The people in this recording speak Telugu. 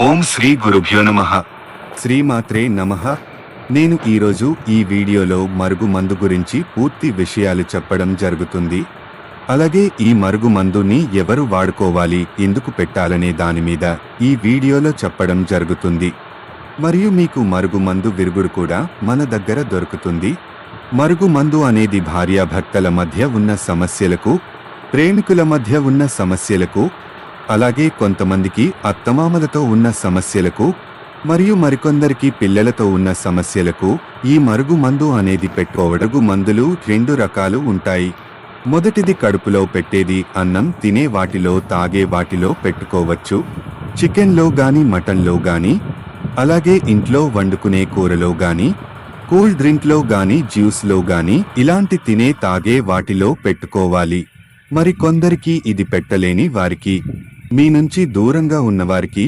ఓం శ్రీ గురుభ్యో నమః. శ్రీమాత్రే నమః. నేను ఈరోజు ఈ వీడియోలో మరుగు మందు గురించి పూర్తి విషయాలు చెప్పడం జరుగుతుంది. అలాగే ఈ మరుగు మందుని ఎవరు వాడుకోవాలి, ఎందుకు పెట్టాలనే దాని మీద ఈ వీడియోలో చెప్పడం జరుగుతుంది. మరియు మీకు మరుగు మందు విరుగుడు కూడా మన దగ్గర దొరుకుతుంది. మరుగు మందు అనేది భార్యాభర్తల మధ్య ఉన్న సమస్యలకు, ప్రేమికుల మధ్య ఉన్న సమస్యలకు, అలాగే కొంతమందికి అత్తమామలతో ఉన్న సమస్యలకు మరియు మరికొందరికి పిల్లలతో ఉన్న సమస్యలకు ఈ మరుగు మందు అనేది పెట్టుకోవడగు మందులు రెండు రకాలు ఉంటాయి. మొదటిది కడుపులో పెట్టేది, అన్నం తినే వాటిలో, తాగే వాటిలో పెట్టుకోవచ్చు. చికెన్లో గాని, మటన్లో గాని, అలాగే ఇంట్లో వండుకునే కూరలో గాని, కూల్ డ్రింక్లో గాని, జ్యూస్లో గాని, ఇలాంటి తినే తాగే వాటిలో పెట్టుకోవాలి. మరి కొందరికి ఇది పెట్టలేని వారికి, మీ నుంచి దూరంగా ఉన్నవారికి